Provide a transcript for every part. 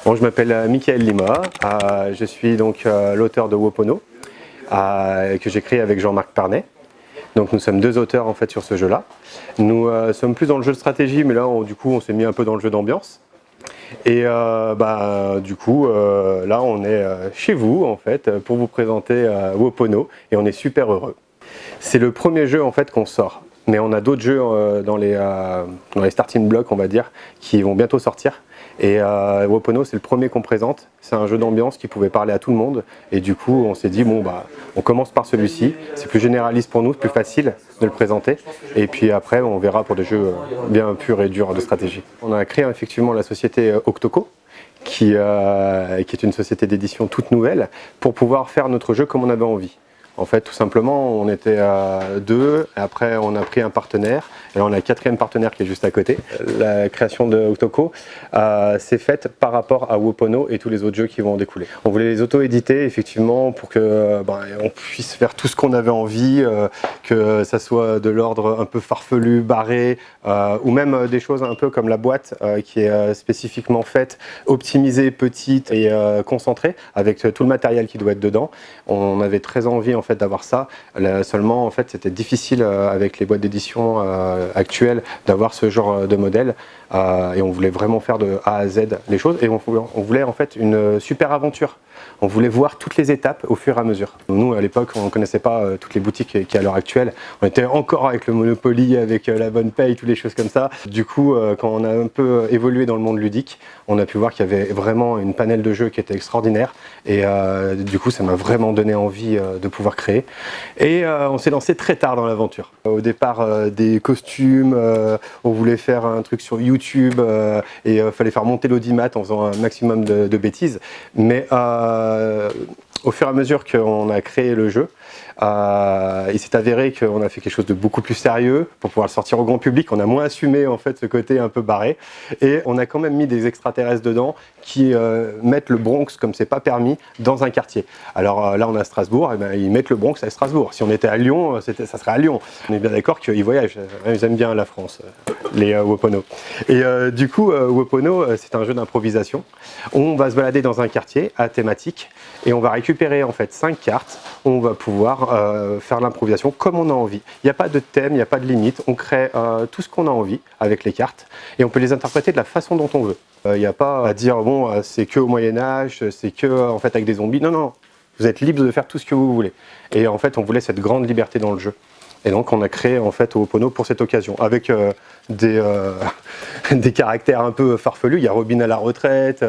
Bon, je m'appelle Michael Lima, je suis donc l'auteur de Wopono, que j'ai créé avec Jean-Marc Parnet. Donc nous sommes deux auteurs en fait sur ce jeu-là. Nous sommes plus dans le jeu de stratégie, mais là du coup on s'est mis un peu dans le jeu d'ambiance. Et du coup là on est chez vous en fait pour vous présenter Wopono et on est super heureux. C'est le premier jeu en fait qu'on sort. Mais on a d'autres jeux dans les starting blocks, on va dire, qui vont bientôt sortir. Et Wopono, c'est le premier qu'on présente. C'est un jeu d'ambiance qui pouvait parler à tout le monde. Et du coup, on s'est dit, bon, on commence par celui-ci. C'est plus généraliste pour nous, c'est plus facile de le présenter. Et puis après, on verra pour des jeux bien purs et durs de stratégie. On a créé effectivement la société Octoco, qui est une société d'édition toute nouvelle, pour pouvoir faire notre jeu comme on avait envie. En fait, tout simplement, on était à deux, après on a pris un partenaire, et là on a un quatrième partenaire qui est juste à côté. La création de Octoco s'est faite par rapport à Wopono et tous les autres jeux qui vont en découler. On voulait les auto-éditer effectivement pour que on puisse faire tout ce qu'on avait envie, que ça soit de l'ordre un peu farfelu, barré, ou même des choses un peu comme la boîte qui est spécifiquement faite, optimisée, petite et concentrée, avec tout le matériel qui doit être dedans. On avait très envie en fait d'avoir ça. Seulement en fait c'était difficile avec les boîtes d'édition actuelles d'avoir ce genre de modèle et on voulait vraiment faire de A à Z les choses et on voulait en fait une super aventure. On voulait voir toutes les étapes au fur et à mesure. Nous, à l'époque, on ne connaissait pas toutes les boutiques qu'il y a à l'heure actuelle. On était encore avec le Monopoly, avec la bonne paye, toutes les choses comme ça. Du coup, quand on a un peu évolué dans le monde ludique, on a pu voir qu'il y avait vraiment une panel de jeux qui était extraordinaire. Et du coup, ça m'a vraiment donné envie de pouvoir créer. Et on s'est lancé très tard dans l'aventure. Au départ, des costumes, on voulait faire un truc sur YouTube et il fallait faire monter l'audimat en faisant un maximum de bêtises. Mais au fur et à mesure qu'on a créé le jeu, il s'est avéré qu'on a fait quelque chose de beaucoup plus sérieux pour pouvoir le sortir au grand public. On a moins assumé en fait ce côté un peu barré et on a quand même mis des extraterrestres dedans qui mettent le Bronx, comme c'est pas permis, dans un quartier. Alors là on est à Strasbourg, et ils mettent le Bronx à Strasbourg. Si on était à Lyon, ça serait à Lyon. On est bien d'accord qu'ils voyagent, ils aiment bien la France, les Wopono. Et du coup, Wopono, c'est un jeu d'improvisation. On va se balader dans un quartier à thématique et on va récupérer en fait 5 cartes. On va pouvoir faire l'improvisation comme on a envie. Il n'y a pas de thème, il n'y a pas de limite. On crée tout ce qu'on a envie avec les cartes et on peut les interpréter de la façon dont on veut. Il n'y a pas à dire bon, c'est que au Moyen-Âge, c'est que en fait avec des zombies. Non, non, vous êtes libre de faire tout ce que vous voulez. Et en fait, on voulait cette grande liberté dans le jeu. Et donc on a créé en fait Wopono pour cette occasion, avec des caractères un peu farfelus. Il y a Robin à la retraite,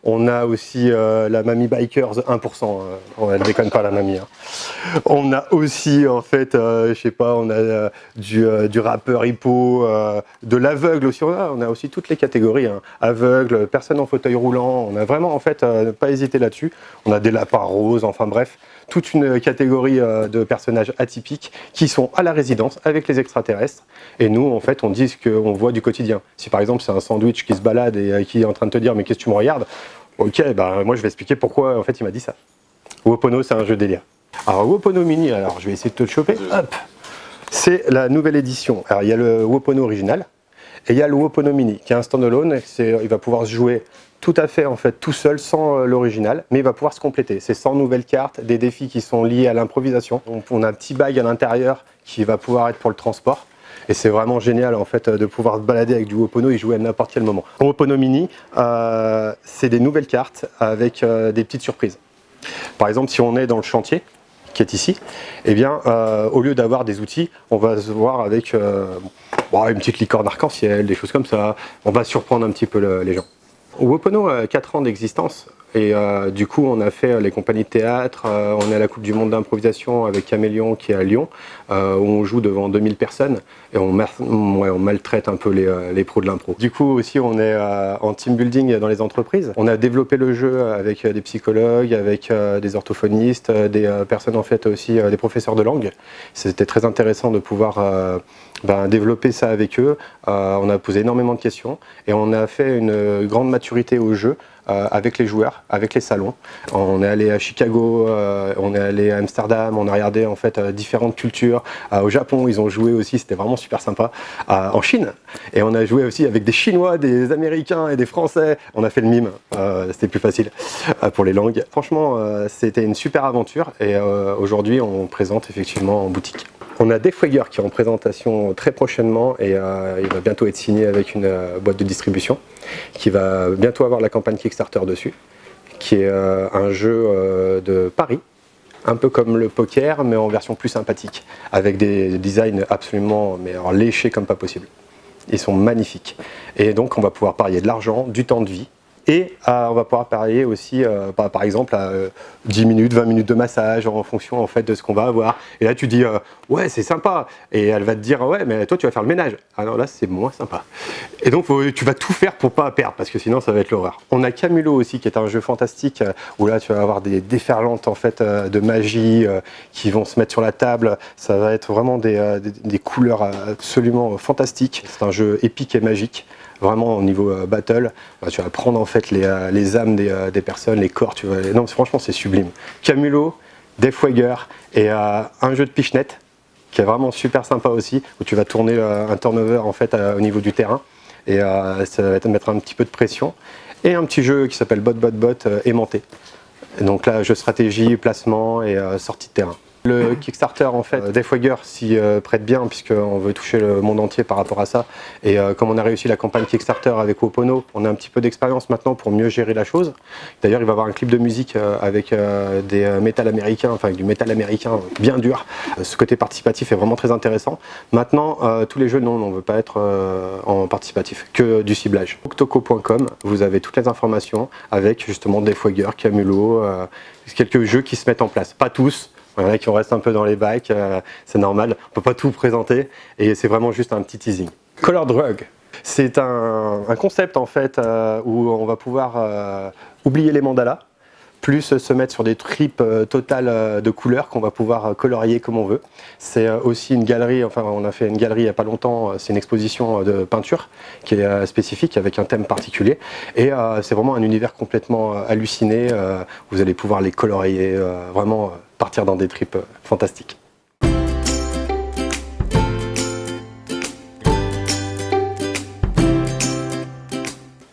on a aussi la mamie Bikers 1%, elle déconne pas la mamie. Hein. On a aussi en fait, je sais pas, on a du rappeur hippo, de l'aveugle aussi, on a aussi toutes les catégories, hein. Aveugle, personne en fauteuil roulant, on a vraiment en fait pas hésité là-dessus. On a des lapins roses, enfin bref, toute une catégorie de personnages atypiques qui sont à la résidence avec les extraterrestres. Et nous, en fait, on dit ce qu'on voit du quotidien. Si par exemple, c'est un sandwich qui se balade et qui est en train de te dire « mais qu'est-ce que tu me regardes ?» Ok, moi je vais expliquer pourquoi en fait il m'a dit ça. Wopono, c'est un jeu délire. Alors Wopono Mini, alors je vais essayer de te le choper. Hop, c'est la nouvelle édition. Alors il y a le Wopono original et il y a le Wopono Mini qui est un standalone. Il va pouvoir se jouer tout à fait en fait tout seul sans l'original, mais il va pouvoir se compléter. C'est 100 nouvelles cartes, des défis qui sont liés à l'improvisation. On a un petit bag à l'intérieur qui va pouvoir être pour le transport. Et c'est vraiment génial en fait de pouvoir se balader avec du Wopono et jouer à n'importe quel moment. Wopono Mini, c'est des nouvelles cartes avec des petites surprises. Par exemple, si on est dans le chantier, qui est ici, eh bien, au lieu d'avoir des outils, on va se voir avec une petite licorne arc-en-ciel, des choses comme ça. On va surprendre un petit peu les gens. Wopono a 4 ans d'existence et du coup on a fait les compagnies de théâtre, on est à la Coupe du Monde d'improvisation avec Caméléon qui est à Lyon, où on joue devant 2000 personnes et on maltraite un peu les pros de l'impro. Du coup aussi on est en team building dans les entreprises. On a développé le jeu avec des psychologues, avec des orthophonistes, des personnes en fait aussi, des professeurs de langue. C'était très intéressant de pouvoir développer ça avec eux. On a posé énormément de questions et on a fait une grande maturité au jeu avec les joueurs, avec les salons. On est allé à Chicago, on est allé à Amsterdam, on a regardé en fait différentes cultures. Au Japon, ils ont joué aussi, c'était vraiment super sympa. En Chine, et on a joué aussi avec des Chinois, des Américains et des Français. On a fait le mime, c'était plus facile pour les langues. Franchement, c'était une super aventure et aujourd'hui, on présente effectivement en boutique. On a Deathwager qui est en présentation très prochainement et il va bientôt être signé avec une boîte de distribution qui va bientôt avoir la campagne Kickstarter dessus, qui est un jeu de paris, un peu comme le poker mais en version plus sympathique, avec des designs absolument léchés comme pas possible. Ils sont magnifiques et donc on va pouvoir parier de l'argent, du temps de vie. Et on va pouvoir parier aussi, par exemple, à 10 minutes, 20 minutes de massage en fonction en fait, de ce qu'on va avoir. Et là, tu dis, ouais, c'est sympa. Et elle va te dire, ouais, mais toi, tu vas faire le ménage. Ah non, là, c'est moins sympa. Et donc, tu vas tout faire pour pas perdre, parce que sinon, ça va être l'horreur. On a Camulo aussi, qui est un jeu fantastique, où là, tu vas avoir des déferlantes en fait, de magie qui vont se mettre sur la table. Ça va être vraiment des couleurs absolument fantastiques. C'est un jeu épique et magique. Vraiment au niveau battle, tu vas prendre en fait les âmes des personnes, les corps, tu vas non franchement c'est sublime. Camulo, Deathwager et un jeu de pichenette qui est vraiment super sympa aussi, où tu vas tourner un turnover en fait au niveau du terrain et ça va te mettre un petit peu de pression. Et un petit jeu qui s'appelle Bot aimanté. Et donc là, jeu stratégie, placement et sortie de terrain. Le Kickstarter en fait, Deathwager s'y prête bien puisqu'on veut toucher le monde entier par rapport à ça. Et comme on a réussi la campagne Kickstarter avec Wopono, on a un petit peu d'expérience maintenant pour mieux gérer la chose. D'ailleurs, il va y avoir un clip de musique avec des métal américains, enfin avec du métal américain bien dur. Ce côté participatif est vraiment très intéressant. Maintenant, tous les jeux, non, on ne veut pas être en participatif, que du ciblage. Octoco.com, vous avez toutes les informations avec justement Deathwager, Camulo, quelques jeux qui se mettent en place. Pas tous. Il y en a qui restent un peu dans les bacs, c'est normal, on ne peut pas tout présenter et c'est vraiment juste un petit teasing. Color Drug, c'est un concept en fait où on va pouvoir oublier les mandalas, plus se mettre sur des tripes totales de couleurs qu'on va pouvoir colorier comme on veut. C'est aussi une galerie, enfin on a fait une galerie il n'y a pas longtemps, c'est une exposition de peinture qui est spécifique avec un thème particulier et c'est vraiment un univers complètement halluciné, vous allez pouvoir les colorier, vraiment partir dans des tripes fantastiques.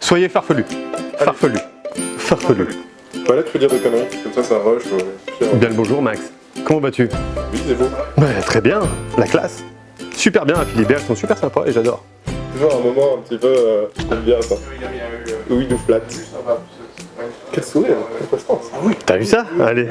Soyez farfelus, farfelus, farfelus. Voilà, tu peux dire des conneries, comme ça rush. Bien le bonjour Max, comment vas-tu? Oui, c'est vous. Très bien, la classe. Super bien, et puis les berges sont super sympas et j'adore. Toujours un moment un petit peu, j'aime bien ça. Oui, nous flatte. Quel sourire, quelle prestance. T'as vu ça? Allez.